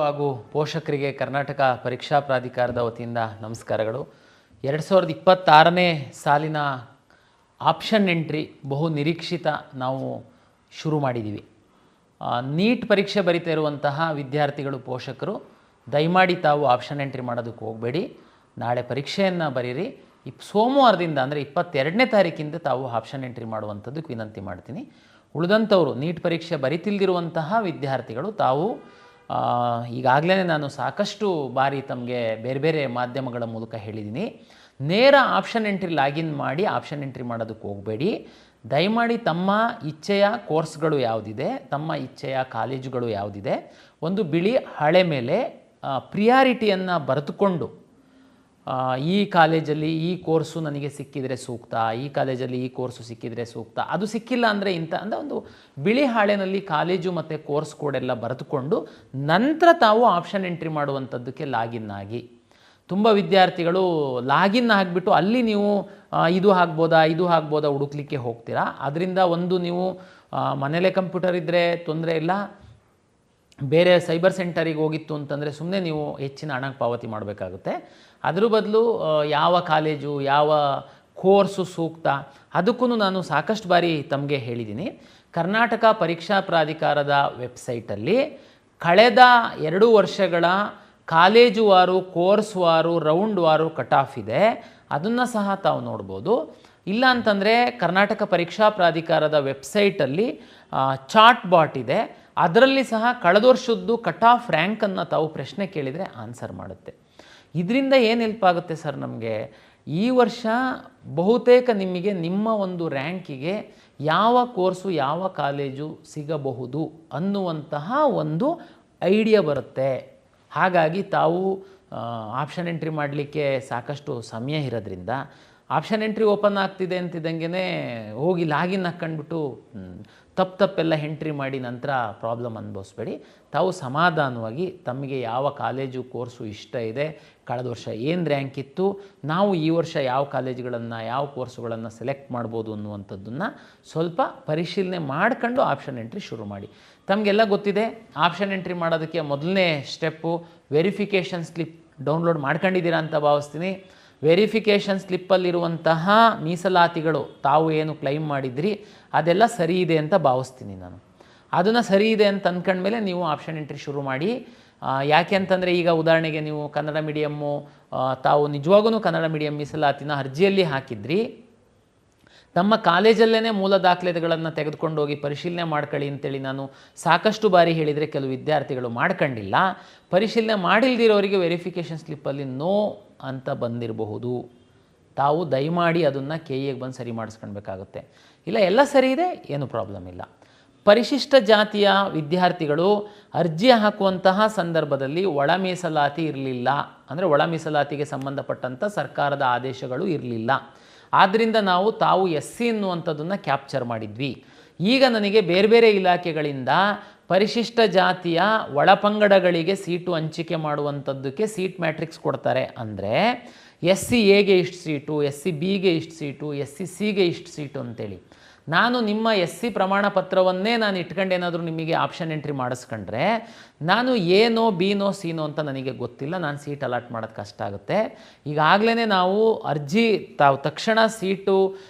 ಹಾಗೂ ಪೋಷಕರಿಗೆ ಕರ್ನಾಟಕ ಪರೀಕ್ಷಾ ಪ್ರಾಧಿಕಾರದ ವತಿಯಿಂದ ನಮಸ್ಕಾರಗಳು. 2026ನೇ ಸಾಲಿನ ಆಪ್ಷನ್ ಎಂಟ್ರಿ ಬಹು ನಿರೀಕ್ಷಿತ ನಾವು ಶುರು ಮಾಡಿದ್ದೀವಿ. ನೀಟ್ ಪರೀಕ್ಷೆ ಬರೀತಾ ಇರುವಂತಹ ವಿದ್ಯಾರ್ಥಿಗಳು, ಪೋಷಕರು ದಯಮಾಡಿ ತಾವು ಆಪ್ಷನ್ ಎಂಟ್ರಿ ಮಾಡೋದಕ್ಕೆ ಹೋಗಬೇಡಿ. ನಾಳೆ ಪರೀಕ್ಷೆಯನ್ನು ಬರೀರಿ. ಸೋಮವಾರದಿಂದ ಅಂದರೆ 22ನೇ ತಾರೀಕಿಂದ ತಾವು ಆಪ್ಷನ್ ಎಂಟ್ರಿ ಮಾಡುವಂಥದ್ದಕ್ಕೆ ವಿನಂತಿ ಮಾಡ್ತೀನಿ. ಉಳಿದಂಥವರು ನೀಟ್ ಪರೀಕ್ಷೆ ಬರೀತಿಲ್ದಿರುವಂತಹ ವಿದ್ಯಾರ್ಥಿಗಳು ತಾವು ಈಗಾಗಲೇ ನಾನು ಸಾಕಷ್ಟು ಬಾರಿ ತಮಗೆ ಬೇರೆ ಬೇರೆ ಮಾಧ್ಯಮಗಳ ಮೂಲಕ ಹೇಳಿದ್ದೀನಿ, ನೇರ ಆಪ್ಷನ್ ಎಂಟ್ರಿ ಲಾಗಿನ್ ಮಾಡಿ ಆಪ್ಷನ್ ಎಂಟ್ರಿ ಮಾಡೋದಕ್ಕೆ ಹೋಗಬೇಡಿ. ದಯಮಾಡಿ ತಮ್ಮ ಇಚ್ಛೆಯ ಕೋರ್ಸ್ಗಳು ಯಾವುದಿದೆ, ತಮ್ಮ ಇಚ್ಛೆಯ ಕಾಲೇಜುಗಳು ಯಾವುದಿದೆ, ಒಂದು ಬಿಳಿ ಹಳೆ ಮೇಲೆ ಪ್ರಿಯಾರಿಟಿಯನ್ನು ಬರೆದುಕೊಂಡು ಈ ಕಾಲೇಜಲ್ಲಿ ಈ ಕೋರ್ಸು ನನಗೆ ಸಿಕ್ಕಿದರೆ ಸೂಕ್ತ, ಈ ಕಾಲೇಜಲ್ಲಿ ಈ ಕೋರ್ಸು ಸಿಕ್ಕಿದರೆ ಸೂಕ್ತ, ಅದು ಸಿಕ್ಕಿಲ್ಲ ಅಂದರೆ ಅಂದರೆ ಒಂದು ಬಿಳಿ ಹಾಳೆನಲ್ಲಿ ಕಾಲೇಜು ಮತ್ತು ಕೋರ್ಸ್ ಕೋಡೆಲ್ಲ ಬರೆದುಕೊಂಡು ನಂತರ ತಾವು ಆಪ್ಷನ್ ಎಂಟ್ರಿ ಮಾಡುವಂಥದ್ದಕ್ಕೆ ಲಾಗಿನ್ ಆಗಿ. ತುಂಬ ವಿದ್ಯಾರ್ಥಿಗಳು ಲಾಗಿನ್ ಆಗಿಬಿಟ್ಟು ಅಲ್ಲಿ ನೀವು ಇದು ಆಗ್ಬೋದಾ ಹುಡುಕ್ಲಿಕ್ಕೆ ಹೋಗ್ತೀರಾ. ಅದರಿಂದ ಒಂದು ನೀವು ಮನೇಲೇ ಕಂಪ್ಯೂಟರ್ ಇದ್ದರೆ ತೊಂದರೆ ಇಲ್ಲ, ಬೇರೆ ಸೈಬರ್ ಸೆಂಟರಿಗೆ ಹೋಗಿತ್ತು ಅಂತಂದರೆ ಸುಮ್ಮನೆ ನೀವು ಹೆಚ್ಚಿನ ಹಣ ಪಾವತಿ ಮಾಡಬೇಕಾಗುತ್ತೆ. ಅದ್ರ ಬದಲು ಯಾವ ಕಾಲೇಜು, ಯಾವ ಕೋರ್ಸು ಸೂಕ್ತ, ಅದಕ್ಕೂ ನಾನು ಸಾಕಷ್ಟು ಬಾರಿ ತಮಗೆ ಹೇಳಿದ್ದೀನಿ. ಕರ್ನಾಟಕ ಪರೀಕ್ಷಾ ಪ್ರಾಧಿಕಾರದ ವೆಬ್ಸೈಟಲ್ಲಿ ಕಳೆದ 2 ವರ್ಷಗಳ ಕಾಲೇಜು ವಾರು, ಕೋರ್ಸ್ ವಾರು, ರೌಂಡ್ ವಾರು ಕಟ್ ಆಫ್ ಇದೆ. ಅದನ್ನು ಸಹ ತಾವು ನೋಡ್ಬೋದು. ಇಲ್ಲ ಅಂತಂದರೆ ಕರ್ನಾಟಕ ಪರೀಕ್ಷಾ ಪ್ರಾಧಿಕಾರದ ವೆಬ್ಸೈಟಲ್ಲಿ ಚಾಟ್ ಬಾಟ್ ಇದೆ, ಅದರಲ್ಲಿ ಸಹ ಕಳೆದ ವರ್ಷದ್ದು ಕಟ್ ಆಫ್ ರ್ಯಾಂಕನ್ನು ತಾವು ಪ್ರಶ್ನೆ ಕೇಳಿದರೆ ಆನ್ಸರ್ ಮಾಡುತ್ತೆ. ಇದರಿಂದ ಏನು ಹೆಲ್ಪ್ ಆಗುತ್ತೆ ಸರ್ ನಮಗೆ? ಈ ವರ್ಷ ಬಹುತೇಕ ನಿಮಗೆ ನಿಮ್ಮ ಒಂದು ರ್ಯಾಂಕಿಗೆ ಯಾವ ಕೋರ್ಸು, ಯಾವ ಕಾಲೇಜು ಸಿಗಬಹುದು ಅನ್ನುವಂತಹ ಒಂದು ಐಡಿಯಾ ಬರುತ್ತೆ. ಹಾಗಾಗಿ ತಾವು ಆಪ್ಷನ್ ಎಂಟ್ರಿ ಮಾಡಲಿಕ್ಕೆ ಸಾಕಷ್ಟು ಸಮಯ ಇರೋದ್ರಿಂದ ಆಪ್ಷನ್ ಎಂಟ್ರಿ ಓಪನ್ ಆಗ್ತಿದೆ ಅಂತಿದ್ದಂಗೆ ಹೋಗಿ ಲಾಗಿನ್ ಹಾಕ್ಕೊಂಡ್ಬಿಟ್ಟು ತಪ್ಪೆಲ್ಲ ಎಂಟ್ರಿ ಮಾಡಿ ನಂತರ ಪ್ರಾಬ್ಲಮ್ ಅನುಭವಿಸ್ಬೇಡಿ. ತಾವು ಸಮಾಧಾನವಾಗಿ ತಮಗೆ ಯಾವ ಕಾಲೇಜು, ಕೋರ್ಸು ಇಷ್ಟ ಇದೆ, ಕಳೆದ ವರ್ಷ ಏನು ರ್ಯಾಂಕ್ ಇತ್ತು, ನಾವು ಈ ವರ್ಷ ಯಾವ ಕಾಲೇಜುಗಳನ್ನು, ಯಾವ ಕೋರ್ಸುಗಳನ್ನು ಸೆಲೆಕ್ಟ್ ಮಾಡ್ಬೋದು ಅನ್ನುವಂಥದ್ದನ್ನು ಸ್ವಲ್ಪ ಪರಿಶೀಲನೆ ಮಾಡ್ಕೊಂಡು ಆಪ್ಷನ್ ಎಂಟ್ರಿ ಶುರು ಮಾಡಿ. ತಮಗೆಲ್ಲ ಗೊತ್ತಿದೆ, ಆಪ್ಷನ್ ಎಂಟ್ರಿ ಮಾಡೋದಕ್ಕೆ ಮೊದಲನೇ ಸ್ಟೆಪ್ಪು ವೆರಿಫಿಕೇಷನ್ ಸ್ಲಿಪ್ ಡೌನ್ಲೋಡ್ ಮಾಡ್ಕೊಂಡಿದ್ದೀರಾ ಅಂತ ಭಾವಿಸ್ತೀನಿ. ವೆರಿಫಿಕೇಷನ್ ಸ್ಲಿಪ್ಪಲ್ಲಿರುವಂತಹ ಮೀಸಲಾತಿಗಳು ತಾವು ಏನು ಕ್ಲೈಮ್ ಮಾಡಿದ್ರಿ ಅದೆಲ್ಲ ಸರಿ ಇದೆ ಅಂತ ಭಾವಿಸ್ತೀನಿ ನಾನು. ಅದನ್ನು ಸರಿ ಇದೆ ಅಂತ ಅಂದ್ಕೊಂಡ್ಮೇಲೆ ನೀವು ಆಪ್ಷನ್ ಎಂಟ್ರಿ ಶುರು ಮಾಡಿ. ಯಾಕೆ ಅಂತಂದರೆ ಈಗ ಉದಾಹರಣೆಗೆ ನೀವು ಕನ್ನಡ ಮೀಡಿಯಮ್ಮು, ತಾವು ನಿಜವಾಗೂ ಕನ್ನಡ ಮೀಡಿಯಂ ಮೀಸಲಾತಿನ ಅರ್ಜಿಯಲ್ಲಿ ಹಾಕಿದ್ರಿ, ತಮ್ಮ ಕಾಲೇಜಲ್ಲೇ ಮೂಲ ದಾಖಲೆಗಳನ್ನು ತೆಗೆದುಕೊಂಡು ಹೋಗಿ ಪರಿಶೀಲನೆ ಮಾಡ್ಕೊಳ್ಳಿ ಅಂತೇಳಿ ನಾನು ಸಾಕಷ್ಟು ಬಾರಿ ಹೇಳಿದರೆ ಕೆಲವು ವಿದ್ಯಾರ್ಥಿಗಳು ಮಾಡ್ಕೊಂಡಿಲ್ಲ. ಪರಿಶೀಲನೆ ಮಾಡಿಲ್ದಿರೋರಿಗೆ ವೆರಿಫಿಕೇಷನ್ ಸ್ಲಿಪ್ಪಲ್ಲಿ ನೋ ಅಂತ ಬಂದಿರಬಹುದು. ತಾವು ದಯಮಾಡಿ ಅದನ್ನು KEಗೆ ಬಂದು ಸರಿ ಮಾಡಿಸ್ಕೊಳ್ಬೇಕಾಗುತ್ತೆ. ಇಲ್ಲ ಎಲ್ಲ ಸರಿ ಇದೆ, ಏನು ಪ್ರಾಬ್ಲಮ್ ಇಲ್ಲ. ಪರಿಶಿಷ್ಟ ಜಾತಿಯ ವಿದ್ಯಾರ್ಥಿಗಳು ಅರ್ಜಿ ಹಾಕುವಂತಹ ಸಂದರ್ಭದಲ್ಲಿ ಒಳ ಮೀಸಲಾತಿ ಇರಲಿಲ್ಲ, ಅಂದರೆ ಒಳ ಮೀಸಲಾತಿಗೆ ಸಂಬಂಧಪಟ್ಟಂಥ ಸರ್ಕಾರದ ಆದೇಶಗಳು ಇರಲಿಲ್ಲ. ಆದ್ದರಿಂದ ತಾವು SC ಅನ್ನುವಂಥದ್ದನ್ನು ಕ್ಯಾಪ್ಚರ್ ಮಾಡಿದ್ವಿ. ಈಗ ನನಗೆ ಬೇರೆ ಬೇರೆ ಇಲಾಖೆಗಳಿಂದ ಪರಿಶಿಷ್ಟ ಜಾತಿಯ ಒಳಪಂಗಡಗಳಿಗೆ ಸೀಟು ಹಂಚಿಕೆ ಮಾಡುವಂಥದ್ದಕ್ಕೆ ಸೀಟ್ ಮ್ಯಾಟ್ರಿಕ್ಸ್ ಕೊಡ್ತಾರೆ. ಅಂದರೆ SC Aಗೆ ಇಷ್ಟು ಸೀಟು, SC Bಗೆ ಇಷ್ಟು ಸೀಟು, SC Cಗೆ ಇಷ್ಟು ಸೀಟು ಅಂತೇಳಿ. ನಾನು ನಿಮ್ಮ SC ಪ್ರಮಾಣ ಪತ್ರವನ್ನೇ ನಾನು ಇಟ್ಕೊಂಡು ಏನಾದರೂ ನಿಮಗೆ ಆಪ್ಷನ್ ಎಂಟ್ರಿ ಮಾಡಿಸ್ಕೊಂಡ್ರೆ ನಾನು ಏನೋ ಬಿನೋ ಸಿನೋ ಅಂತ ನನಗೆ ಗೊತ್ತಿಲ್ಲ, ನಾನು ಸೀಟ್ ಅಲಾಟ್ ಮಾಡೋದು ಕಷ್ಟ ಆಗುತ್ತೆ. ಈಗಾಗಲೇ ನಾವು ತಾವು ತಕ್ಷಣ ಸೀಟು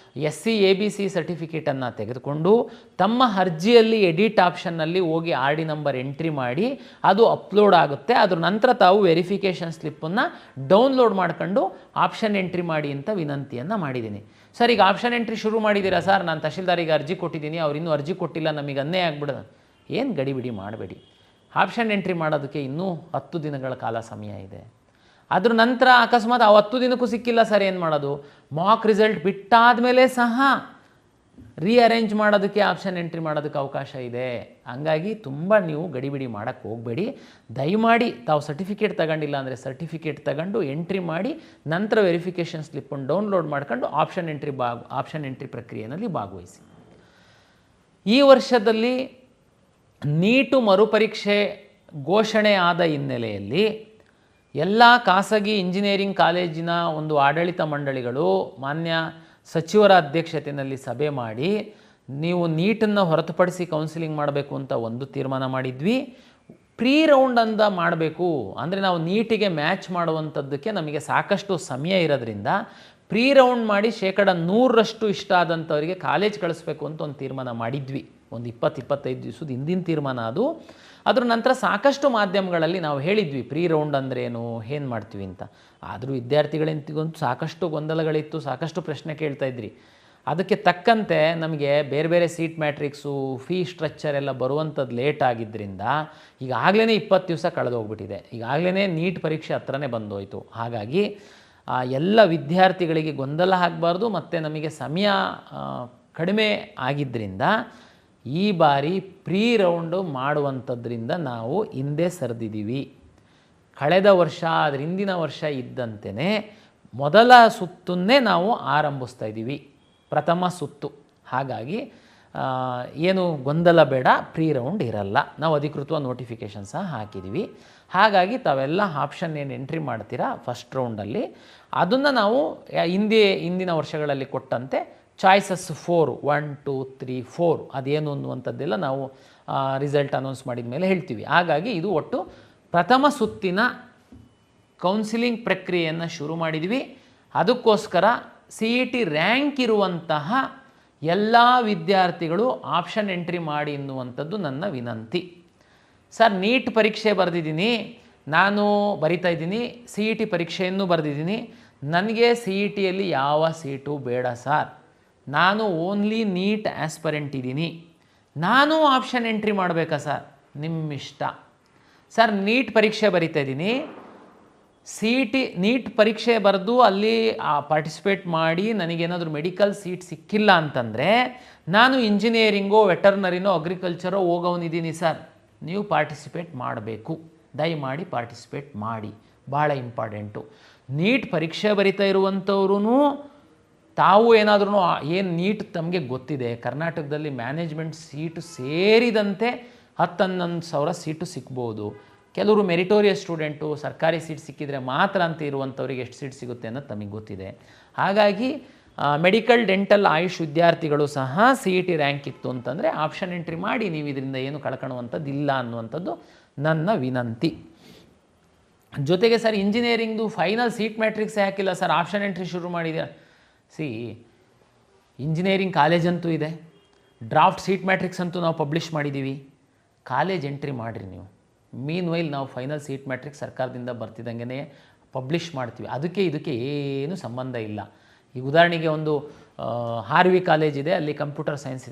SC ABC ಸರ್ಟಿಫಿಕೇಟನ್ನು ತೆಗೆದುಕೊಂಡು ತಮ್ಮ ಅರ್ಜಿಯಲ್ಲಿ ಎಡಿಟ್ ಆಪ್ಷನ್ನಲ್ಲಿ ಹೋಗಿ RD ನಂಬರ್ ಎಂಟ್ರಿ ಮಾಡಿ ಅದು ಅಪ್ಲೋಡ್ ಆಗುತ್ತೆ. ಅದ್ರ ನಂತರ ತಾವು ವೆರಿಫಿಕೇಷನ್ ಸ್ಲಿಪ್ಪನ್ನು ಡೌನ್ಲೋಡ್ ಮಾಡ್ಕೊಂಡು ಆಪ್ಷನ್ ಎಂಟ್ರಿ ಮಾಡಿ ಅಂತ ವಿನಂತಿಯನ್ನು ಮಾಡಿದ್ದೀನಿ. ಸರ್, ಈಗ ಆಪ್ಷನ್ ಎಂಟ್ರಿ ಶುರು ಮಾಡಿದ್ದೀರಾ ಸರ್, ನಾನು ತಹಶೀಲ್ದಾರಿಗೆ ಅರ್ಜಿ ಕೊಟ್ಟಿದ್ದೀನಿ, ಅವ್ರು ಇನ್ನೂ ಅರ್ಜಿ ಕೊಟ್ಟಿಲ್ಲ, ನಮಗೆ ಅನ್ಯಾಯ ಆಗ್ಬಿಡೋದು. ಏನು ಗಡಿಬಿಡಿ ಮಾಡಬೇಡಿ. ಆಪ್ಷನ್ ಎಂಟ್ರಿ ಮಾಡೋದಕ್ಕೆ ಇನ್ನೂ 10 ದಿನಗಳ ಕಾಲ ಸಮಯ ಇದೆ. ಅದ್ರ ನಂತರ ಅಕಸ್ಮಾತ್ 10 ದಿನಕ್ಕೂ ಸಿಕ್ಕಿಲ್ಲ ಸರ್, ಏನು ಮಾಡೋದು? ಮಾಕ್ ರಿಸಲ್ಟ್ ಬಿಟ್ಟಾದ ಮೇಲೆ ಸಹ ರೀಅರೇಂಜ್ ಮಾಡೋದಕ್ಕೆ ಆಪ್ಷನ್ ಎಂಟ್ರಿ ಮಾಡೋದಕ್ಕೆ ಅವಕಾಶ ಇದೆ. ಹಂಗಾಗಿ ತುಂಬ ನೀವು ಗಡಿಬಿಡಿ ಮಾಡೋಕ್ಕೆ ಹೋಗಬೇಡಿ. ದಯಮಾಡಿ ತಾವು ಸರ್ಟಿಫಿಕೇಟ್ ತಗೊಂಡಿಲ್ಲ ಅಂದರೆ ಸರ್ಟಿಫಿಕೇಟ್ ತಗೊಂಡು ಎಂಟ್ರಿ ಮಾಡಿ ನಂತರ ವೆರಿಫಿಕೇಷನ್ ಸ್ಲಿಪ್ಪನ್ನು ಡೌನ್ಲೋಡ್ ಮಾಡ್ಕೊಂಡು ಆಪ್ಷನ್ ಎಂಟ್ರಿ ಪ್ರಕ್ರಿಯೆಯಲ್ಲಿ ಭಾಗವಹಿಸಿ. ಈ ವರ್ಷದಲ್ಲಿ ನೀಟು ಮರುಪರೀಕ್ಷೆ ಘೋಷಣೆ ಆದ ಹಿನ್ನೆಲೆಯಲ್ಲಿ ಎಲ್ಲ ಖಾಸಗಿ ಇಂಜಿನಿಯರಿಂಗ್ ಕಾಲೇಜಿನ ಒಂದು ಆಡಳಿತ ಮಂಡಳಿಗಳು ಮಾನ್ಯ ಸಚಿವರ ಅಧ್ಯಕ್ಷತೆಯಲ್ಲಿ ಸಭೆ ಮಾಡಿ ನೀವು ನೀಟನ್ನು ಹೊರತುಪಡಿಸಿ ಕೌನ್ಸಿಲಿಂಗ್ ಮಾಡಬೇಕು ಅಂತ ಒಂದು ತೀರ್ಮಾನ ಮಾಡಿದ್ವಿ. ಪ್ರೀ ರೌಂಡ್ ಅಂತ ಮಾಡಬೇಕು ಅಂದರೆ ನಾವು ನೀಟಿಗೆ ಮ್ಯಾಚ್ ಮಾಡುವಂಥದ್ದಕ್ಕೆ ನಮಗೆ ಸಾಕಷ್ಟು ಸಮಯ ಇರೋದ್ರಿಂದ ಪ್ರೀ ರೌಂಡ್ ಮಾಡಿ 100% ಇಷ್ಟ ಆದಂಥವರಿಗೆ ಕಾಲೇಜ್ ಕಳಿಸ್ಬೇಕು ಅಂತ ಒಂದು ತೀರ್ಮಾನ ಮಾಡಿದ್ವಿ. ಒಂದು 20-25 ದಿವಸದ ಹಿಂದಿನ ತೀರ್ಮಾನ ಅದು. ಅದ್ರ ನಂತರ ಸಾಕಷ್ಟು ಮಾಧ್ಯಮಗಳಲ್ಲಿ ನಾವು ಹೇಳಿದ್ವಿ ಪ್ರೀ ರೌಂಡ್ ಅಂದ್ರೇನು, ಏನು ಮಾಡ್ತೀವಿ ಅಂತ. ಆದರೂ ವಿದ್ಯಾರ್ಥಿಗಳಿಂತೂ ಸಾಕಷ್ಟು ಗೊಂದಲಗಳಿತ್ತು, ಸಾಕಷ್ಟು ಪ್ರಶ್ನೆ ಕೇಳ್ತಾಯಿದ್ರಿ. ಅದಕ್ಕೆ ತಕ್ಕಂತೆ ನಮಗೆ ಬೇರೆ ಬೇರೆ ಸೀಟ್ ಮ್ಯಾಟ್ರಿಕ್ಸು, ಫೀ ಸ್ಟ್ರಕ್ಚರ್ ಎಲ್ಲ ಬರುವಂಥದ್ದು ಲೇಟ್ ಆಗಿದ್ದರಿಂದ ಈಗಾಗಲೇ 20 ದಿವಸ ಕಳೆದೋಗ್ಬಿಟ್ಟಿದೆ. ಈಗಾಗಲೇ ನೀಟ್ ಪರೀಕ್ಷೆ ಹತ್ರನೇ ಬಂದೋಯ್ತು. ಹಾಗಾಗಿ ಎಲ್ಲ ವಿದ್ಯಾರ್ಥಿಗಳಿಗೆ ಗೊಂದಲ ಆಗಬಾರ್ದು ಮತ್ತು ನಮಗೆ ಸಮಯ ಕಡಿಮೆ ಆಗಿದ್ದರಿಂದ ಈ ಬಾರಿ ಪ್ರೀ ರೌಂಡು ಮಾಡುವಂಥದ್ರಿಂದ ನಾವು ಹಿಂದೆ ಸರಿದಿದ್ದೀವಿ. ಕಳೆದ ವರ್ಷ ಅದರ ಹಿಂದಿನ ವರ್ಷ ಇದ್ದಂತೆಯೇ ಮೊದಲ ಸುತ್ತನ್ನೇ ನಾವು ಆರಂಭಿಸ್ತಾ ಇದ್ದೀವಿ, ಪ್ರಥಮ ಸುತ್ತು. ಹಾಗಾಗಿ ಏನು ಗೊಂದಲ ಬೇಡ, ಪ್ರೀ ರೌಂಡ್ ಇರಲ್ಲ. ನಾವು ಅಧಿಕೃತವಾಗಿ ನೋಟಿಫಿಕೇಷನ್ ಸಹ ಹಾಕಿದ್ದೀವಿ. ಹಾಗಾಗಿ ತಾವೆಲ್ಲ ಆಪ್ಷನ್ ಏನು ಎಂಟ್ರಿ ಮಾಡ್ತೀರಾ ಫಸ್ಟ್ ರೌಂಡಲ್ಲಿ, ಅದನ್ನು ನಾವು ಹಿಂದಿನ ವರ್ಷಗಳಲ್ಲಿ ಕೊಟ್ಟಂತೆ ಚಾಯ್ಸಸ್ 4 1 2 3 4 ಅದೇನು ಅನ್ನುವಂಥದ್ದೆಲ್ಲ ನಾವು ರಿಸಲ್ಟ್ ಅನೌನ್ಸ್ ಮಾಡಿದ ಮೇಲೆ ಹೇಳ್ತೀವಿ. ಹಾಗಾಗಿ ಇದು ಒಟ್ಟು ಪ್ರಥಮ ಸುತ್ತಿನ ಕೌನ್ಸಿಲಿಂಗ್ ಪ್ರಕ್ರಿಯೆಯನ್ನು ಶುರು ಮಾಡಿದ್ವಿ. ಅದಕ್ಕೋಸ್ಕರ CET ರ್ಯಾಂಕ್ ಇರುವಂತಹ ಎಲ್ಲ ವಿದ್ಯಾರ್ಥಿಗಳು ಆಪ್ಷನ್ ಎಂಟ್ರಿ ಮಾಡಿ ಎನ್ನುವಂಥದ್ದು ನನ್ನ ವಿನಂತಿ. ಸರ್, ನೀಟ್ ಪರೀಕ್ಷೆ ಬರೆದಿದ್ದೀನಿ, ನಾನು ಬರಿತಾ ಇದ್ದೀನಿ, CET ಪರೀಕ್ಷೆಯನ್ನು ಬರೆದಿದ್ದೀನಿ, ನನಗೆ CETಯಲ್ಲಿ ಯಾವ ಸೀಟು ಬೇಡ ಸರ್, ನಾನು ಓನ್ಲಿ ನೀಟ್ ಆಸ್ಪರೆಂಟ್ ಇದ್ದೀನಿ, ನಾನು ಆಪ್ಷನ್ ಎಂಟ್ರಿ ಮಾಡಬೇಕಾ ಸರ್? ನಿಮ್ಮ ಇಷ್ಟ ಸರ್. ನೀಟ್ ಪರೀಕ್ಷೆ ಬರಿತಾ ಇದ್ದೀನಿ, CET ನೀಟ್ ಪರೀಕ್ಷೆ ಬರೆದು ಅಲ್ಲಿ ಪಾರ್ಟಿಸಿಪೇಟ್ ಮಾಡಿ ನನಗೇನಾದರೂ ಮೆಡಿಕಲ್ ಸೀಟ್ ಸಿಕ್ಕಿಲ್ಲ ಅಂತಂದರೆ ನಾನು ಇಂಜಿನಿಯರಿಂಗೋ ವೆಟರ್ನರಿನೋ ಅಗ್ರಿಕಲ್ಚರೋ ಹೋಗೋನಿದ್ದೀನಿ ಸರ್, ನೀವು ಪಾರ್ಟಿಸಿಪೇಟ್ ಮಾಡಬೇಕು. ದಯಮಾಡಿ ಪಾರ್ಟಿಸಿಪೇಟ್ ಮಾಡಿ, ಭಾಳ ಇಂಪಾರ್ಟೆಂಟು. ನೀಟ್ ಪರೀಕ್ಷೆ ಬರಿತಾ ಇರುವಂಥವ್ರೂ ತಾವು ಏನಾದ್ರೂ ಏನು ನೀಟ್ ತಮಗೆ ಗೊತ್ತಿದೆ, ಕರ್ನಾಟಕದಲ್ಲಿ ಮ್ಯಾನೇಜ್ಮೆಂಟ್ ಸೀಟು ಸೇರಿದಂತೆ 10-11 ಸಾವಿರ ಸೀಟು ಸಿಗ್ಬೋದು. ಕೆಲವರು ಮೆರಿಟೋರಿಯಸ್ ಸ್ಟೂಡೆಂಟು, ಸರ್ಕಾರಿ ಸೀಟ್ ಸಿಕ್ಕಿದರೆ ಮಾತ್ರ ಅಂತ ಇರುವಂಥವ್ರಿಗೆ ಎಷ್ಟು ಸೀಟ್ ಸಿಗುತ್ತೆ ಅನ್ನೋದು ತಮಗೆ ಗೊತ್ತಿದೆ. ಹಾಗಾಗಿ ಮೆಡಿಕಲ್, ಡೆಂಟಲ್, ಆಯುಷ್ ವಿದ್ಯಾರ್ಥಿಗಳು ಸಹ CET ರ್ಯಾಂಕ್ ಇತ್ತು ಅಂತಂದರೆ ಆಪ್ಷನ್ ಎಂಟ್ರಿ ಮಾಡಿ, ನೀವು ಇದರಿಂದ ಏನು ಕಳ್ಕೊಳ್ಳುವಂಥದ್ದು ಇಲ್ಲ ಅನ್ನುವಂಥದ್ದು ನನ್ನ ವಿನಂತಿ. ಜೊತೆಗೆ ಸರ್, ಇಂಜಿನಿಯರಿಂಗ್ದು ಫೈನಲ್ ಸೀಟ್ ಮ್ಯಾಟ್ರಿಕ್ಸೇ ಹಾಕಿಲ್ಲ ಸರ್, ಆಪ್ಷನ್ ಎಂಟ್ರಿ ಶುರು ಮಾಡಿದ್ದೀರಾ? ಇಂಜಿನಿಯರಿಂಗ್ ಕಾಲೇಜ್ ಅಂತೂ ಇದೆ, ಡ್ರಾಫ್ಟ್ ಸೀಟ್ ಮ್ಯಾಟ್ರಿಕ್ಸ್ ಅಂತೂ ನಾವು ಪಬ್ಲಿಷ್ ಮಾಡಿದ್ದೀವಿ. ಕಾಲೇಜ್ ಎಂಟ್ರಿ ಮಾಡಿರಿ ನೀವು. ಮೀನ್ ವೈಲ್ ನಾವು ಫೈನಲ್ ಸೀಟ್ ಮ್ಯಾಟ್ರಿಕ್ಸ್ ಸರ್ಕಾರದಿಂದ ಬರ್ತಿದ್ದಂಗೆ ಪಬ್ಲಿಷ್ ಮಾಡ್ತೀವಿ. ಇದಕ್ಕೆ ಏನು ಸಂಬಂಧ ಇಲ್ಲ. ಈಗ ಉದಾಹರಣೆಗೆ ಒಂದು RV ಕಾಲೇಜ್ ಇದೆ, ಅಲ್ಲಿ ಕಂಪ್ಯೂಟರ್ ಸೈನ್ಸ್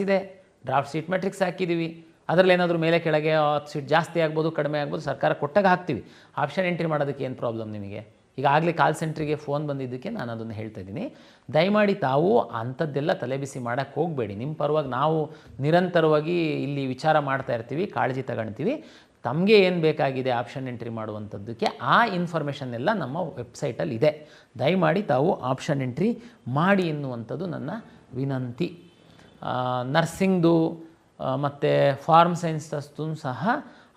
ಇದೆ, ಡ್ರಾಫ್ಟ್ ಸೀಟ್ ಮ್ಯಾಟ್ರಿಕ್ಸ್ ಹಾಕಿದ್ದೀವಿ. ಅದರಲ್ಲಿ ಏನಾದರೂ ಮೇಲೆ ಕೆಳಗೆ 10 ಸೀಟ್ ಜಾಸ್ತಿ ಆಗ್ಬೋದು, ಕಡಿಮೆ ಆಗ್ಬೋದು, ಸರ್ಕಾರ ಕೊಟ್ಟಾಗ ಹಾಕ್ತೀವಿ. ಆಪ್ಷನ್ ಎಂಟ್ರಿ ಮಾಡೋದಕ್ಕೆ ಏನು ಪ್ರಾಬ್ಲಮ್ ನಿಮಗೆ? ಈಗಾಗಲೇ ಕಾಲ್ ಸೆಂಟ್ರಿಗೆ ಫೋನ್ ಬಂದಿದ್ದಕ್ಕೆ ನಾನು ಅದನ್ನು ಹೇಳ್ತಾ ಇದ್ದೀನಿ. ದಯಮಾಡಿ ತಾವು ಅಂಥದ್ದೆಲ್ಲ ತಲೆಬಿಸಿ ಮಾಡೋಕ್ಕೆ ಹೋಗಬೇಡಿ. ನಿಮ್ಮ ಪರವಾಗಿ ನಾವು ನಿರಂತರವಾಗಿ ಇಲ್ಲಿ ವಿಚಾರ ಮಾಡ್ತಾ ಇರ್ತೀವಿ, ಕಾಳಜಿ ತಗೊಳ್ತೀವಿ. ತಮಗೆ ಏನು ಬೇಕಾಗಿದೆ ಆಪ್ಷನ್ ಎಂಟ್ರಿ ಮಾಡುವಂಥದ್ದಕ್ಕೆ ಆ ಇನ್ಫಾರ್ಮೇಷನ್ ಎಲ್ಲ ನಮ್ಮ ವೆಬ್ಸೈಟಲ್ಲಿ ಇದೆ. ದಯಮಾಡಿ ತಾವು ಆಪ್ಷನ್ ಎಂಟ್ರಿ ಮಾಡಿ ಎನ್ನುವಂಥದ್ದು ನನ್ನ ವಿನಂತಿ. ನರ್ಸಿಂಗ್ದು ಮತ್ತು ಫಾರ್ಮ್ ಸೈನ್ಸಸ್ದು ಸಹ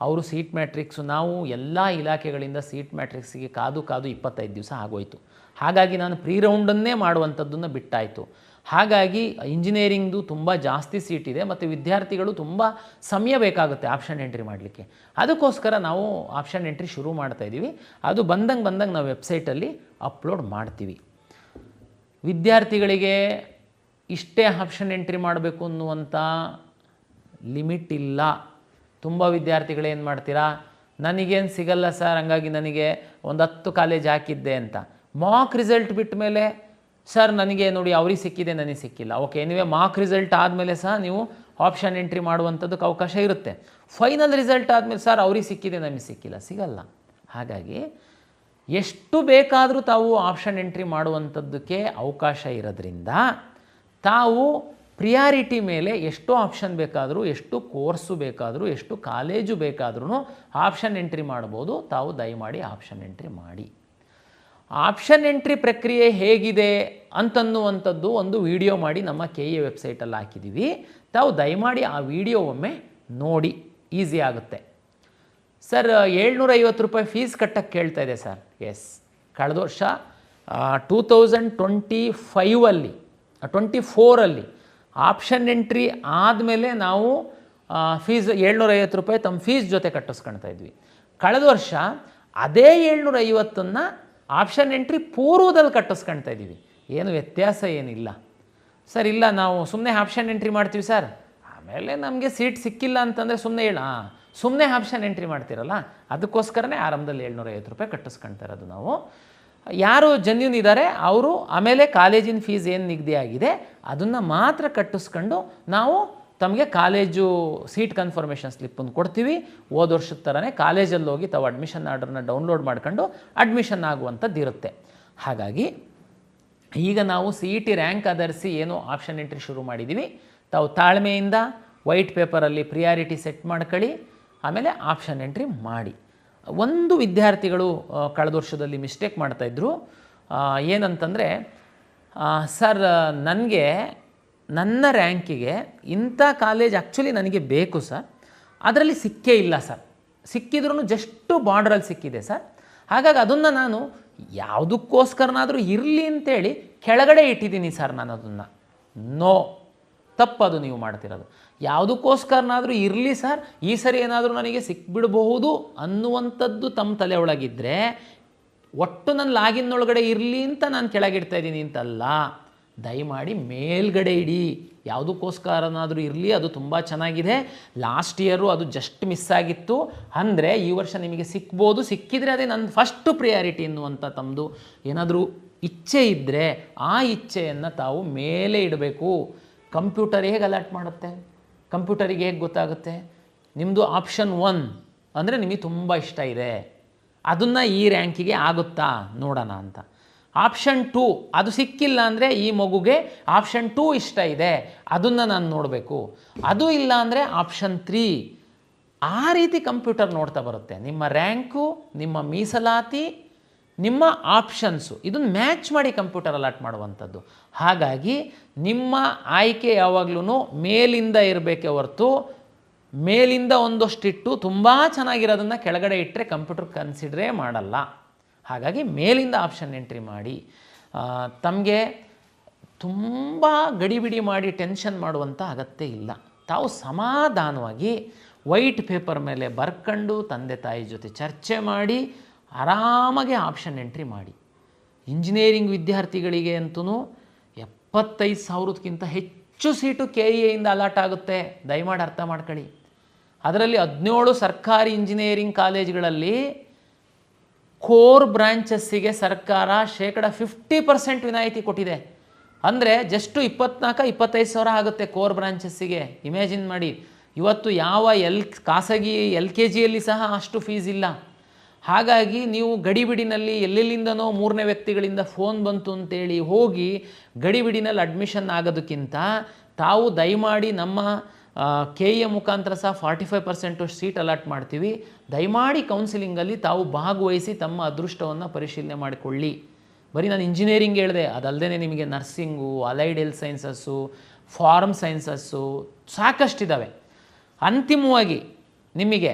ಅವರು ಸೀಟ್ ಮ್ಯಾಟ್ರಿಕ್ಸು, ನಾವು ಎಲ್ಲ ಇಲಾಖೆಗಳಿಂದ ಸೀಟ್ ಮ್ಯಾಟ್ರಿಕ್ಸಿಗೆ ಕಾದು 25 ದಿವಸ ಆಗೋಯಿತು. ಹಾಗಾಗಿ ನಾನು ಪ್ರೀ ರೌಂಡನ್ನೇ ಮಾಡುವಂಥದ್ದನ್ನು ಬಿಟ್ಟಾಯಿತು. ಹಾಗಾಗಿ ಇಂಜಿನಿಯರಿಂಗ್ದು ತುಂಬ ಜಾಸ್ತಿ ಸೀಟ್ ಇದೆ ಮತ್ತು ವಿದ್ಯಾರ್ಥಿಗಳು ತುಂಬ ಸಮಯ ಬೇಕಾಗುತ್ತೆ ಆಪ್ಷನ್ ಎಂಟ್ರಿ ಮಾಡಲಿಕ್ಕೆ. ಅದಕ್ಕೋಸ್ಕರ ನಾವು ಆಪ್ಷನ್ ಎಂಟ್ರಿ ಶುರು ಮಾಡ್ತಾಯಿದ್ದೀವಿ. ಅದು ಬಂದಂಗೆ ನಾವು ವೆಬ್ಸೈಟಲ್ಲಿ ಅಪ್ಲೋಡ್ ಮಾಡ್ತೀವಿ. ವಿದ್ಯಾರ್ಥಿಗಳಿಗೆ ಇಷ್ಟೇ ಆಪ್ಷನ್ ಎಂಟ್ರಿ ಮಾಡಬೇಕು ಅನ್ನುವಂಥ ಲಿಮಿಟ್ ಇಲ್ಲ. ತುಂಬ ವಿದ್ಯಾರ್ಥಿಗಳೇನು ಮಾಡ್ತೀರಾ, ನನಗೇನು ಸಿಗಲ್ಲ ಸರ್, ಹಂಗಾಗಿ ನನಗೆ ಒಂದು 10 ಕಾಲೇಜ್ ಹಾಕಿದ್ದೆ ಅಂತ ಮಾಕ್ ರಿಸಲ್ಟ್ ಬಿಟ್ಟ ಮೇಲೆ ಸರ್ ನನಗೆ ನೋಡಿ ಅವ್ರಿಗೆ ಸಿಕ್ಕಿದೆ, ನನಗೆ ಸಿಕ್ಕಿಲ್ಲ. ಓಕೆ, ನೀವೇ ಮಾಕ್ ರಿಸಲ್ಟ್ ಆದಮೇಲೆ ಸಹ ನೀವು ಆಪ್ಷನ್ ಎಂಟ್ರಿ ಮಾಡುವಂಥದ್ದಕ್ಕೆ ಅವಕಾಶ ಇರುತ್ತೆ. ಫೈನಲ್ ರಿಸಲ್ಟ್ ಆದಮೇಲೆ ಸರ್ ಅವ್ರಿಗೆ ಸಿಕ್ಕಿದೆ, ನಮಗೆ ಸಿಗಲ್ಲ. ಹಾಗಾಗಿ ಎಷ್ಟು ಬೇಕಾದರೂ ತಾವು ಆಪ್ಷನ್ ಎಂಟ್ರಿ ಮಾಡುವಂಥದ್ದಕ್ಕೆ ಅವಕಾಶ ಇರೋದ್ರಿಂದ ತಾವು ಪ್ರಿಯಾರಿಟಿ ಮೇಲೆ ಎಷ್ಟು ಆಪ್ಷನ್ ಬೇಕಾದರೂ, ಎಷ್ಟು ಕೋರ್ಸು ಬೇಕಾದರೂ, ಎಷ್ಟು ಕಾಲೇಜು ಬೇಕಾದ್ರೂ ಆಪ್ಷನ್ ಎಂಟ್ರಿ ಮಾಡ್ಬೋದು. ತಾವು ದಯಮಾಡಿ ಆಪ್ಷನ್ ಎಂಟ್ರಿ ಮಾಡಿ. ಆಪ್ಷನ್ ಎಂಟ್ರಿ ಪ್ರಕ್ರಿಯೆ ಹೇಗಿದೆ ಅಂತನ್ನುವಂಥದ್ದು ಒಂದು ವಿಡಿಯೋ ಮಾಡಿ ನಮ್ಮ KA ವೆಬ್ಸೈಟಲ್ಲಿ ಹಾಕಿದ್ದೀವಿ. ತಾವು ದಯಮಾಡಿ ಆ ವಿಡಿಯೋ ಒಮ್ಮೆ ನೋಡಿ, ಈಸಿ ಆಗುತ್ತೆ. ಸರ್, 750 ರೂಪಾಯಿ ಫೀಸ್ ಕಟ್ಟಕ್ಕೆ ಕೇಳ್ತಾ ಇದೆ ಸರ್. ಎಸ್, ಕಳೆದ ವರ್ಷ 2024 ಆಪ್ಷನ್ ಎಂಟ್ರಿ ಆದಮೇಲೆ ನಾವು ಫೀಸ್ 750 ರೂಪಾಯಿ ತಮ್ಮ ಫೀಸ್ ಜೊತೆ ಕಟ್ಟಿಸ್ಕೊಳ್ತಾ ಇದ್ವಿ. ಕಳೆದ ವರ್ಷ ಅದೇ 750ನ್ನು ಆಪ್ಷನ್ ಎಂಟ್ರಿ ಪೂರ್ವದಲ್ಲಿ ಕಟ್ಟಿಸ್ಕೊಳ್ತಾ ಇದ್ದೀವಿ. ಏನು ವ್ಯತ್ಯಾಸ ಏನಿಲ್ಲ ಸರ್. ಇಲ್ಲ ನಾವು ಸುಮ್ಮನೆ ಆಪ್ಷನ್ ಎಂಟ್ರಿ ಮಾಡ್ತೀವಿ ಸರ್, ಆಮೇಲೆ ನಮಗೆ ಸೀಟ್ ಸಿಕ್ಕಿಲ್ಲ ಅಂತಂದರೆ ಸುಮ್ಮನೆ ಆಪ್ಷನ್ ಎಂಟ್ರಿ ಮಾಡ್ತೀರಲ್ಲ, ಅದಕ್ಕೋಸ್ಕರನೇ ಆರಂಭದಲ್ಲಿ 750 ರೂಪಾಯಿ ಕಟ್ಟಿಸ್ಕೊಳ್ತಾ ಇರೋದು ನಾವು. ಯಾರು ಜೆನ್ಯೂನ್ ಇದ್ದಾರೆ ಅವರು ಆಮೇಲೆ ಕಾಲೇಜಿನ ಫೀಸ್ ಏನು ನಿಗದಿ ಆಗಿದೆ ಅದನ್ನು ಮಾತ್ರ ಕಟ್ಟಿಸ್ಕೊಂಡು ನಾವು ತಮಗೆ ಕಾಲೇಜು ಸೀಟ್ ಕನ್ಫರ್ಮೇಷನ್ ಸ್ಲಿಪ್ಪನ್ನು ಕೊಡ್ತೀವಿ. ಹೋದ ವರ್ಷದ ಥರನೇ ಕಾಲೇಜಲ್ಲಿ ಹೋಗಿ ತಾವು ಅಡ್ಮಿಷನ್ ಆರ್ಡ್ರನ್ನ ಡೌನ್ಲೋಡ್ ಮಾಡ್ಕೊಂಡು ಅಡ್ಮಿಷನ್ ಆಗುವಂಥದ್ದು ಇರುತ್ತೆ. ಹಾಗಾಗಿ ಈಗ ನಾವು ಸಿ ಇ ಟಿ ರ್ಯಾಂಕ್ ಆಧರಿಸಿ ಏನು ಆಪ್ಷನ್ ಎಂಟ್ರಿ ಶುರು ಮಾಡಿದ್ದೀವಿ, ತಾವು ತಾಳ್ಮೆಯಿಂದ ವೈಟ್ ಪೇಪರಲ್ಲಿ ಪ್ರಿಯಾರಿಟಿ ಸೆಟ್ ಮಾಡ್ಕೊಳ್ಳಿ, ಆಮೇಲೆ ಆಪ್ಷನ್ ಎಂಟ್ರಿ ಮಾಡಿ. ಒಂದು ವಿದ್ಯಾರ್ಥಿಗಳು ಕಳೆದ ವರ್ಷದಲ್ಲಿ ಮಿಸ್ಟೇಕ್ ಮಾಡ್ತಾಯಿದ್ರು. ಏನಂತಂದರೆ, ಸರ್ ನನಗೆ ನನ್ನ ರ್ಯಾಂಕಿಗೆ ಇಂಥ ಕಾಲೇಜ್ ಆ್ಯಕ್ಚುಲಿ ನನಗೆ ಬೇಕು ಸರ್, ಅದರಲ್ಲಿ ಸಿಕ್ಕೇ ಇಲ್ಲ ಸರ್, ಸಿಕ್ಕಿದ್ರೂ ಜಸ್ಟು ಬಾರ್ಡ್ರಲ್ಲಿ ಸಿಕ್ಕಿದೆ ಸರ್, ಹಾಗಾಗಿ ಅದನ್ನು ನಾನು ಯಾವುದಕ್ಕೋಸ್ಕರನಾದರೂ ಇರಲಿ ಅಂತೇಳಿ ಕೆಳಗಡೆ ಇಟ್ಟಿದ್ದೀನಿ ಸರ್ ನಾನು ಅದನ್ನು. ನೋ, ತಪ್ಪದು ನೀವು ಮಾಡ್ತಿರೋದು. ಯಾವುದಕ್ಕೋಸ್ಕರನಾದರೂ ಇರಲಿ ಸರ್, ಈ ಸರಿ ಏನಾದರೂ ನನಗೆ ಸಿಕ್ಬಿಡಬಹುದು ಅನ್ನುವಂಥದ್ದು ತಮ್ಮ ತಲೆ ಒಳಗಿದ್ದರೆ ಒಟ್ಟು ನನ್ನ ಲಾಗಿನ್ನೊಳಗಡೆ ಇರಲಿ ಅಂತ ನಾನು ಕೆಳಗಿಡ್ತಾ ಇದ್ದೀನಿ ಅಂತಲ್ಲ. ದಯಮಾಡಿ ಮೇಲ್ಗಡೆ ಇಡಿ. ಯಾವುದಕ್ಕೋಸ್ಕರನಾದರೂ ಇರಲಿ, ಅದು ತುಂಬ ಚೆನ್ನಾಗಿದೆ. ಲಾಸ್ಟ್ ಇಯರು ಅದು ಜಸ್ಟ್ ಮಿಸ್ ಆಗಿತ್ತು ಅಂದರೆ ಈ ವರ್ಷ ನಿಮಗೆ ಸಿಕ್ಬೋದು. ಸಿಕ್ಕಿದರೆ ಅದೇ ನನ್ನ ಫಸ್ಟು ಪ್ರಿಯಾರಿಟಿ ಎನ್ನುವಂಥ ತಮ್ಮದು ಏನಾದರೂ ಇಚ್ಛೆ ಇದ್ದರೆ ಆ ಇಚ್ಛೆಯನ್ನು ತಾವು ಮೇಲೆ ಇಡಬೇಕು. ಕಂಪ್ಯೂಟರ್ ಹೇಗೆ ಅಲರ್ಟ್ ಮಾಡುತ್ತೆ? ಕಂಪ್ಯೂಟರಿಗೆ ಹೇಗೆ ಗೊತ್ತಾಗುತ್ತೆ? ನಿಮ್ಮದು ಆಪ್ಷನ್ 1 ಅಂದರೆ ನಿಮಗೆ ತುಂಬ ಇಷ್ಟ ಇದೆ, ಅದನ್ನು ಈ ರ್ಯಾಂಕಿಗೆ ಆಗುತ್ತಾ ನೋಡೋಣ ಅಂತ. ಆಪ್ಷನ್ 2 ಅದು ಸಿಕ್ಕಿಲ್ಲ ಅಂದರೆ ಈ ಮಗುಗೆ ಆಪ್ಷನ್ 2 ಇಷ್ಟ ಇದೆ, ಅದನ್ನು ನಾನು ನೋಡಬೇಕು. ಅದು ಇಲ್ಲ ಅಂದರೆ ಆಪ್ಷನ್ 3. ಆ ರೀತಿ ಕಂಪ್ಯೂಟರ್ ನೋಡ್ತಾ ಬರುತ್ತೆ. ನಿಮ್ಮ ರ್ಯಾಂಕು, ನಿಮ್ಮ ಮೀಸಲಾತಿ, ನಿಮ್ಮ ಆಪ್ಷನ್ಸು ಇದನ್ನು ಮ್ಯಾಚ್ ಮಾಡಿ ಕಂಪ್ಯೂಟರ್ ಅಲಾಟ್ ಮಾಡುವಂಥದ್ದು. ಹಾಗಾಗಿ ನಿಮ್ಮ ಆಯ್ಕೆ ಯಾವಾಗಲೂ ಮೇಲಿಂದ ಇರಬೇಕೇ ಹೊರತು ಮೇಲಿಂದ ಒಂದಷ್ಟಿಟ್ಟು ತುಂಬ ಚೆನ್ನಾಗಿರೋದನ್ನು ಕೆಳಗಡೆ ಇಟ್ಟರೆ ಕಂಪ್ಯೂಟರ್ ಕನ್ಸಿಡ್ರೇ ಮಾಡಲ್ಲ. ಹಾಗಾಗಿ ಮೇಲಿಂದ ಆಪ್ಷನ್ ಎಂಟ್ರಿ ಮಾಡಿ. ತಮಗೆ ತುಂಬ ಗಡಿಬಿಡಿ ಮಾಡಿ ಟೆನ್ಷನ್ ಮಾಡುವಂಥ ಅಗತ್ಯ ಇಲ್ಲ. ತಾವು ಸಮಾಧಾನವಾಗಿ ವೈಟ್ ಪೇಪರ್ ಮೇಲೆ ಬರ್ಕೊಂಡು ತಂದೆ ತಾಯಿ ಜೊತೆ ಚರ್ಚೆ ಮಾಡಿ ಆರಾಮಾಗಿ ಆಪ್ಷನ್ ಎಂಟ್ರಿ ಮಾಡಿ. ಇಂಜಿನಿಯರಿಂಗ್ ವಿದ್ಯಾರ್ಥಿಗಳಿಗೆ ಅಂತೂ 75,000ಕ್ಕಿಂತ ಹೆಚ್ಚು ಸೀಟು ಕೆ ಇ ಎಯಿಂದ ಅಲಾಟ್ ಆಗುತ್ತೆ. ದಯಮಾಡಿ ಅರ್ಥ ಮಾಡ್ಕೊಳ್ಳಿ. ಅದರಲ್ಲಿ 17 ಸರ್ಕಾರಿ ಇಂಜಿನಿಯರಿಂಗ್ ಕಾಲೇಜುಗಳಲ್ಲಿ ಕೋರ್ ಬ್ರಾಂಚಸ್ಸಿಗೆ ಸರ್ಕಾರ 50% ವಿನಾಯಿತಿ ಕೊಟ್ಟಿದೆ. ಅಂದರೆ ಜಸ್ಟು 24-25 ಸಾವಿರ ಆಗುತ್ತೆ ಕೋರ್ ಬ್ರಾಂಚಸ್ಸಿಗೆ. ಇಮ್ಯಾಜಿನ್ ಮಾಡಿ. ಇವತ್ತು ಯಾವ ಖಾಸಗಿ LKGಯಲ್ಲಿ ಸಹ ಅಷ್ಟು ಫೀಸ್ ಇಲ್ಲ. ಹಾಗಾಗಿ ನೀವು ಗಡಿಬಿಡಿನಲ್ಲಿ ಎಲ್ಲೆಲ್ಲಿಂದನೋ 3ನೇ ವ್ಯಕ್ತಿಗಳಿಂದ ಫೋನ್ ಬಂತು ಅಂತೇಳಿ ಹೋಗಿ ಗಡಿಬಿಡಿನಲ್ಲಿ ಅಡ್ಮಿಷನ್ ಆಗೋದಕ್ಕಿಂತ ತಾವು ದಯಮಾಡಿ ನಮ್ಮ ಕೆ ಇ ಎ ಮುಖಾಂತರ ಸಹ 45% ಸೀಟ್ ಅಲಾಟ್ ಮಾಡ್ತೀವಿ. ದಯಮಾಡಿ ಕೌನ್ಸಿಲಿಂಗಲ್ಲಿ ತಾವು ಭಾಗವಹಿಸಿ ತಮ್ಮ ಅದೃಷ್ಟವನ್ನು ಪರಿಶೀಲನೆ ಮಾಡಿಕೊಳ್ಳಿ. ಬರೀ ನಾನು ಇಂಜಿನಿಯರಿಂಗ್ ಹೇಳಿದೆ, ಅದಲ್ಲದೆ ನಿಮಗೆ nursing, allied health sciences, pharm sciences ಸಾಕಷ್ಟಿದ್ದಾವೆ. ಅಂತಿಮವಾಗಿ ನಿಮಗೆ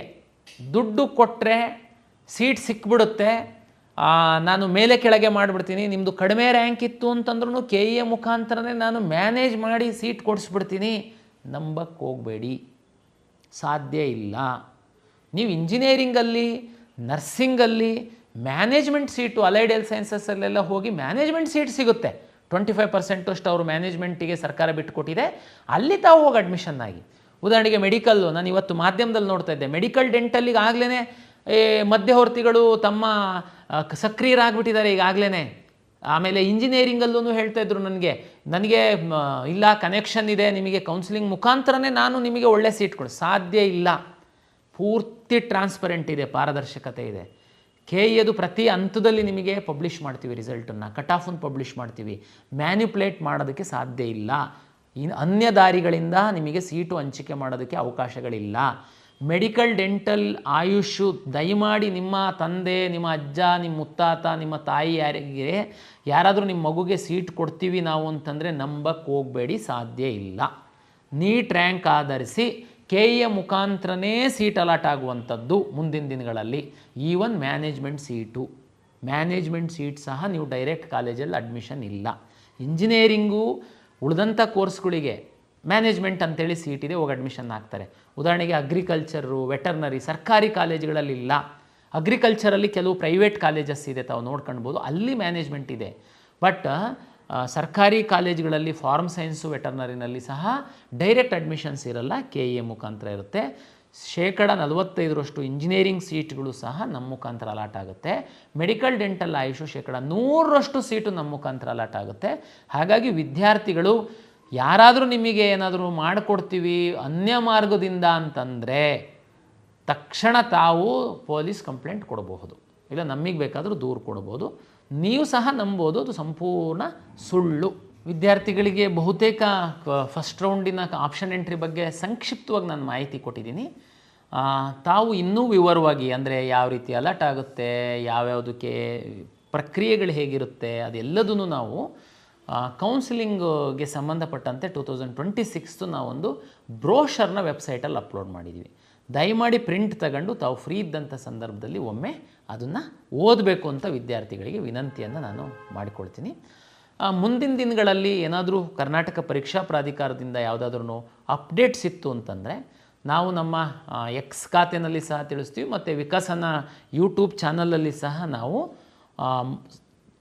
ದುಡ್ಡು ಕೊಟ್ಟರೆ ಸೀಟ್ ಸಿಕ್ಬಿಡುತ್ತೆ, ನಾನು ಮೇಲೆ ಕೆಳಗೆ ಮಾಡಿಬಿಡ್ತೀನಿ, ನಿಮ್ಮದು ಕಡಿಮೆ ರ್ಯಾಂಕ್ ಇತ್ತು ಅಂತಂದ್ರೂ ಕೆ ಇ ಎ ಮುಖಾಂತರನೇ ನಾನು ಮ್ಯಾನೇಜ್ ಮಾಡಿ ಸೀಟ್ ಕೊಡಿಸ್ಬಿಡ್ತೀನಿ. ನಂಬಕ್ಕೆ ಹೋಗಬೇಡಿ, ಸಾಧ್ಯ ಇಲ್ಲ. ನೀವು ಇಂಜಿನಿಯರಿಂಗಲ್ಲಿ, ನರ್ಸಿಂಗಲ್ಲಿ ಮ್ಯಾನೇಜ್ಮೆಂಟ್ ಸೀಟು, ಅಲೈಡ್ ಹೆಲ್ತ್ ಸೈನ್ಸಸ್ಸಲ್ಲೆಲ್ಲ ಹೋಗಿ ಮ್ಯಾನೇಜ್ಮೆಂಟ್ ಸೀಟ್ ಸಿಗುತ್ತೆ. 25% ಅಷ್ಟು ಅವರು ಮ್ಯಾನೇಜ್ಮೆಂಟಿಗೆ ಸರ್ಕಾರ ಬಿಟ್ಟುಕೊಟ್ಟಿದೆ. ಅಲ್ಲಿ ತಾವು ಹೋಗಿ ಅಡ್ಮಿಷನ್ ಆಗಿ. ಉದಾಹರಣೆಗೆ ಮೆಡಿಕಲ್ಲು, ನಾನು ಇವತ್ತು ಮಾಧ್ಯಮದಲ್ಲಿ ನೋಡ್ತಾ ಇದ್ದೆ, ಮೆಡಿಕಲ್ ಡೆಂಟಲ್ಲಿಗೆ ಆಗಲೇ ಮಧ್ಯವರ್ತಿಗಳು ತಮ್ಮ ಸಕ್ರಿಯರಾಗ್ಬಿಟ್ಟಿದ್ದಾರೆ ಈಗಾಗಲೇ. ಆಮೇಲೆ ಇಂಜಿನಿಯರಿಂಗಲ್ಲೂ ಹೇಳ್ತಾ ಇದ್ರು ನನಗೆ ಇಲ್ಲ ಕನೆಕ್ಷನ್ ಇದೆ, ನಿಮಗೆ ಕೌನ್ಸಿಲಿಂಗ್ ಮುಖಾಂತರನೇ ನಾನು ನಿಮಗೆ ಒಳ್ಳೆ ಸೀಟ್ ಕೊಡಿ. ಸಾಧ್ಯ ಇಲ್ಲ. ಪೂರ್ತಿ ಟ್ರಾನ್ಸ್ಪರೆಂಟ್ ಇದೆ, ಪಾರದರ್ಶಕತೆ ಇದೆ. ಕೆ ಇ ಎದು ಪ್ರತಿ ಹಂತದಲ್ಲಿ ನಿಮಗೆ ಪಬ್ಲಿಷ್ ಮಾಡ್ತೀವಿ, ರಿಸಲ್ಟನ್ನು ಕಟ್ ಆಫನ್ನು ಪಬ್ಲಿಷ್ ಮಾಡ್ತೀವಿ. ಮ್ಯಾನ್ಯುಪ್ಲೇಟ್ ಮಾಡೋದಕ್ಕೆ ಸಾಧ್ಯ ಇಲ್ಲ. ಅನ್ಯ ದಾರಿಗಳಿಂದ ನಿಮಗೆ ಸೀಟು ಹಂಚಿಕೆ ಮಾಡೋದಕ್ಕೆ ಅವಕಾಶಗಳಿಲ್ಲ. ಮೆಡಿಕಲ್, ಡೆಂಟಲ್, ಆಯುಷು ದಯಮಾಡಿ ನಿಮ್ಮ ತಂದೆ, ನಿಮ್ಮ ಅಜ್ಜ, ನಿಮ್ಮ ಮುತ್ತಾತ, ನಿಮ್ಮ ತಾಯಿ ಯಾರಾದರೂ ನಿಮ್ಮ ಮಗುಗೆ ಸೀಟ್ ಕೊಡ್ತೀವಿ ನಾವು ಅಂತಂದರೆ ನಂಬಕ್ಕೆ ಹೋಗಬೇಡಿ, ಸಾಧ್ಯ ಇಲ್ಲ. ನೀಟ್ ರ್ಯಾಂಕ್ ಆಧರಿಸಿ ಕೆ ಇ ಎ ಮುಖಾಂತರನೇ ಸೀಟ್ ಅಲಾಟ್ ಆಗುವಂಥದ್ದು ಮುಂದಿನ ದಿನಗಳಲ್ಲಿ. ಈವನ್ ಮ್ಯಾನೇಜ್ಮೆಂಟ್ ಸೀಟ್ ಸಹ ನೀವು ಡೈರೆಕ್ಟ್ ಕಾಲೇಜಲ್ಲಿ ಅಡ್ಮಿಷನ್ ಇಲ್ಲ. ಇಂಜಿನಿಯರಿಂಗು ಉಳಿದಂಥ ಕೋರ್ಸ್ಗಳಿಗೆ ಮ್ಯಾನೇಜ್ಮೆಂಟ್ ಅಂತೇಳಿ ಸೀಟ್ ಇದೆ, ಹೋಗಿ ಅಡ್ಮಿಷನ್ ಆಗ್ತಾರೆ. ಉದಾಹರಣೆಗೆ ಅಗ್ರಿಕಲ್ಚರು, ವೆಟರ್ನರಿ ಸರ್ಕಾರಿ ಕಾಲೇಜುಗಳಲ್ಲಿ ಇಲ್ಲ. ಅಗ್ರಿಕಲ್ಚರಲ್ಲಿ ಕೆಲವು ಪ್ರೈವೇಟ್ ಕಾಲೇಜಸ್ ಇದೆ, ತಾವು ನೋಡ್ಕೊಳ್ಬೋದು, ಅಲ್ಲಿ ಮ್ಯಾನೇಜ್ಮೆಂಟ್ ಇದೆ. ಬಟ್ ಸರ್ಕಾರಿ ಕಾಲೇಜುಗಳಲ್ಲಿ ಫಾರ್ಮ್ ಸೈನ್ಸು, ವೆಟರ್ನರಿನಲ್ಲಿ ಸಹ ಡೈರೆಕ್ಟ್ ಅಡ್ಮಿಷನ್ಸ್ ಇರಲ್ಲ, KE ಮುಖಾಂತರ ಇರುತ್ತೆ. 45% ಇಂಜಿನಿಯರಿಂಗ್ ಸೀಟ್ಗಳು ಸಹ ನಮ್ಮ ಮುಖಾಂತರ ಅಲಾಟ್ ಆಗುತ್ತೆ. ಮೆಡಿಕಲ್, ಡೆಂಟಲ್, ಆಯುಷು 100% ಸೀಟು ನಮ್ಮ ಮುಖಾಂತರ ಅಲಾಟ್ ಆಗುತ್ತೆ. ಹಾಗಾಗಿ ವಿದ್ಯಾರ್ಥಿಗಳು ಯಾರಾದರೂ ನಿಮಗೆ ಏನಾದರೂ ಮಾಡಿಕೊಡ್ತೀವಿ ಅನ್ಯ ಮಾರ್ಗದಿಂದ ಅಂತಂದರೆ ತಕ್ಷಣ ತಾವು ಪೊಲೀಸ್ ಕಂಪ್ಲೇಂಟ್ ಕೊಡಬಹುದು, ಇಲ್ಲ ನಮಗೆ ಬೇಕಾದರೂ ದೂರು ಕೊಡ್ಬೋದು. ನೀವು ಸಹ ನಂಬೋದು ಅದು ಸಂಪೂರ್ಣ ಸುಳ್ಳು. ವಿದ್ಯಾರ್ಥಿಗಳಿಗೆ ಬಹುತೇಕ ಫಸ್ಟ್ ರೌಂಡಿನ ಆಪ್ಷನ್ ಎಂಟ್ರಿ ಬಗ್ಗೆ ಸಂಕ್ಷಿಪ್ತವಾಗಿ ನಾನು ಮಾಹಿತಿ ಕೊಟ್ಟಿದ್ದೀನಿ. ತಾವು ಇನ್ನೂ ವಿವರವಾಗಿ ಅಂದರೆ ಯಾವ ರೀತಿ ಅಲರ್ಟ್ ಆಗುತ್ತೆ, ಯಾವ್ಯಾವುದಕ್ಕೆ ಪ್ರಕ್ರಿಯೆಗಳು ಹೇಗಿರುತ್ತೆ, ಅದೆಲ್ಲದೂ ನಾವು ಕೌನ್ಸಿಲಿಂಗ್ಗೆ ಸಂಬಂಧಪಟ್ಟಂತೆ 2026 ನಾವೊಂದು ಬ್ರೋಷರ್ನ ವೆಬ್ಸೈಟಲ್ಲಿ ಅಪ್ಲೋಡ್ ಮಾಡಿದ್ದೀವಿ. ದಯಮಾಡಿ ಪ್ರಿಂಟ್ ತಗೊಂಡು ತಾವು ಫ್ರೀ ಇದ್ದಂಥ ಸಂದರ್ಭದಲ್ಲಿ ಒಮ್ಮೆ ಅದನ್ನು ಓದಬೇಕು ಅಂತ ವಿದ್ಯಾರ್ಥಿಗಳಿಗೆ ವಿನಂತಿಯನ್ನು ನಾನು ಮಾಡಿಕೊಳ್ತೀನಿ. ಮುಂದಿನ ದಿನಗಳಲ್ಲಿ ಏನಾದರೂ ಕರ್ನಾಟಕ ಪರೀಕ್ಷಾ ಪ್ರಾಧಿಕಾರದಿಂದ ಯಾವುದಾದ್ರೂ ಅಪ್ಡೇಟ್ಸ್ ಇತ್ತು ಅಂತಂದರೆ ನಾವು ನಮ್ಮ ಎಕ್ಸ್ ಖಾತೆಯಲ್ಲಿ ಸಹ ತಿಳಿಸ್ತೀವಿ, ಮತ್ತು ವಿಕಸನ ಯೂಟ್ಯೂಬ್ ಚಾನಲಲ್ಲಿ ಸಹ ನಾವು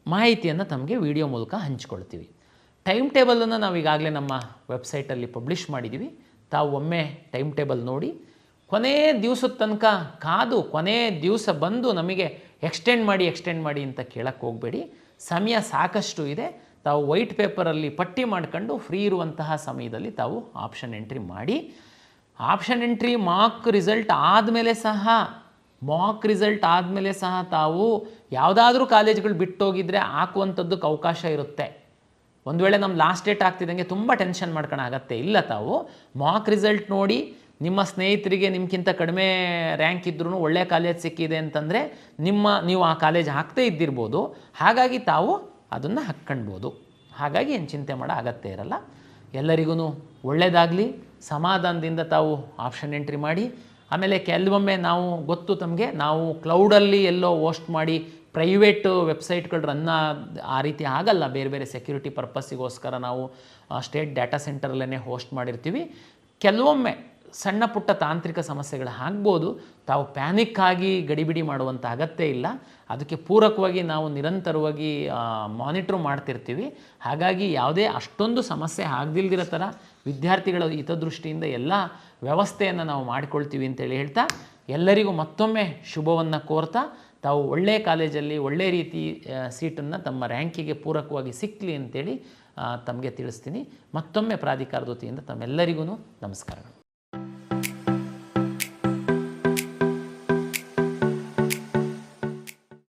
ಮಾಹಿತಿಯನ್ನು ತಮಗೆ ವಿಡಿಯೋ ಮೂಲಕ ಹಂಚಿಕೊಳ್ತೀವಿ. ಟೈಮ್ ಟೇಬಲನ್ನು ನಾವು ಈಗಾಗಲೇ ನಮ್ಮ ವೆಬ್ಸೈಟಲ್ಲಿ ಪಬ್ಲಿಷ್ ಮಾಡಿದ್ದೀವಿ. ತಾವು ಒಮ್ಮೆ ಟೈಮ್ ಟೇಬಲ್ ನೋಡಿ, ಕೊನೇ ದಿವಸದ ತನಕ ಕಾದು ಕೊನೇ ದಿವಸ ಬಂದು ನಮಗೆ ಎಕ್ಸ್ಟೆಂಡ್ ಮಾಡಿ ಅಂತ ಕೇಳಕ್ಕೆ ಹೋಗಬೇಡಿ. ಸಮಯ ಸಾಕಷ್ಟು ಇದೆ. ತಾವು ವೈಟ್ ಪೇಪರಲ್ಲಿ ಪಟ್ಟಿ ಮಾಡ್ಕೊಂಡು ಫ್ರೀ ಇರುವಂತಹ ಸಮಯದಲ್ಲಿ ತಾವು ಆಪ್ಷನ್ ಎಂಟ್ರಿ ಮಾಡಿ. ಆಪ್ಷನ್ ಎಂಟ್ರಿ ಮಾಕ್ ರಿಸಲ್ಟ್ ಆದಮೇಲೆ ಸಹ ತಾವು ಯಾವುದಾದ್ರೂ ಕಾಲೇಜ್ಗಳು ಬಿಟ್ಟೋಗಿದ್ದರೆ ಹಾಕುವಂಥದ್ದಕ್ಕೆ ಅವಕಾಶ ಇರುತ್ತೆ. ಒಂದು ವೇಳೆ ನಮ್ಮ ಲಾಸ್ಟ್ ಡೇಟ್ ಆಗ್ತಿದ್ದಂಗೆ ತುಂಬ ಟೆನ್ಷನ್ ಮಾಡ್ಕೊಳ್ಳೋ ಅಗತ್ಯ ಇಲ್ಲ. ತಾವು ಮಾಕ್ ರಿಸಲ್ಟ್ ನೋಡಿ, ನಿಮ್ಮ ಸ್ನೇಹಿತರಿಗೆ ನಿಮ್ಗಿಂತ ಕಡಿಮೆ ರ್ಯಾಂಕ್ ಇದ್ರೂ ಒಳ್ಳೆಯ ಕಾಲೇಜ್ ಸಿಕ್ಕಿದೆ ಅಂತಂದರೆ ನೀವು ಆ ಕಾಲೇಜ್ ಹಾಕ್ತೇ ಇದ್ದಿರ್ಬೋದು. ಹಾಗಾಗಿ ತಾವು ಅದನ್ನು ಹಾಕ್ಕೊಳ್ಬೋದು. ಹಾಗಾಗಿ ಏನು ಚಿಂತೆ ಮಾಡೋ ಅಗತ್ಯ ಇರಲ್ಲ. ಎಲ್ಲರಿಗೂ ಒಳ್ಳೆಯದಾಗಲಿ. ಸಮಾಧಾನದಿಂದ ತಾವು ಆಪ್ಷನ್ ಎಂಟ್ರಿ ಮಾಡಿ. ಆಮೇಲೆ ಕೆಲವೊಮ್ಮೆ ನಾವು ಗೊತ್ತು ತಮಗೆ, ನಾವು ಕ್ಲೌಡಲ್ಲಿ ಎಲ್ಲೋ ಹೋಸ್ಟ್ ಮಾಡಿ ಪ್ರೈವೇಟು ವೆಬ್ಸೈಟ್ಗಳು ರನ್ ಆ ರೀತಿ ಆಗಲ್ಲ. ಬೇರೆ ಬೇರೆ ಸೆಕ್ಯೂರಿಟಿ ಪರ್ಪಸ್ಸಿಗೋಸ್ಕರ ನಾವು ಸ್ಟೇಟ್ ಡಾಟಾ ಸೆಂಟರಲ್ಲೇ ಹೋಸ್ಟ್ ಮಾಡಿರ್ತೀವಿ. ಕೆಲವೊಮ್ಮೆ ಸಣ್ಣ ಪುಟ್ಟ ತಾಂತ್ರಿಕ ಸಮಸ್ಯೆಗಳು ಆಗ್ಬೋದು. ತಾವು ಪ್ಯಾನಿಕ್ ಆಗಿ ಗಡಿಬಿಡಿ ಮಾಡುವಂಥ ಅಗತ್ಯ ಇಲ್ಲ. ಅದಕ್ಕೆ ಪೂರಕವಾಗಿ ನಾವು ನಿರಂತರವಾಗಿ ಮಾನಿಟ್ರ್ ಮಾಡ್ತಿರ್ತೀವಿ. ಹಾಗಾಗಿ ಯಾವುದೇ ಅಷ್ಟೊಂದು ಸಮಸ್ಯೆ ಆಗದಿಲ್ದಿರೋ ಥರ ವಿದ್ಯಾರ್ಥಿಗಳ ಹಿತದೃಷ್ಟಿಯಿಂದ ಎಲ್ಲ ವ್ಯವಸ್ಥೆಯನ್ನು ನಾವು ಮಾಡಿಕೊಳ್ತೀವಿ ಅಂತೇಳಿ ಹೇಳ್ತಾ, ಎಲ್ಲರಿಗೂ ಮತ್ತೊಮ್ಮೆ ಶುಭವನ್ನು ಕೋರ್ತಾ, ತಾವು ಒಳ್ಳೆಯ ಕಾಲೇಜಲ್ಲಿ ಒಳ್ಳೆಯ ರೀತಿ ಸೀಟನ್ನು ತಮ್ಮ ರ್ಯಾಂಕಿಗೆ ಪೂರಕವಾಗಿ ಸಿಕ್ಕಲಿ ಅಂತೇಳಿ ತಮಗೆ ತಿಳಿಸ್ತೀನಿ. ಮತ್ತೊಮ್ಮೆ ಪ್ರಾಧಿಕಾರದ ವತಿಯಿಂದ ತಮ್ಮೆಲ್ಲರಿಗೂ ನಮಸ್ಕಾರಗಳು.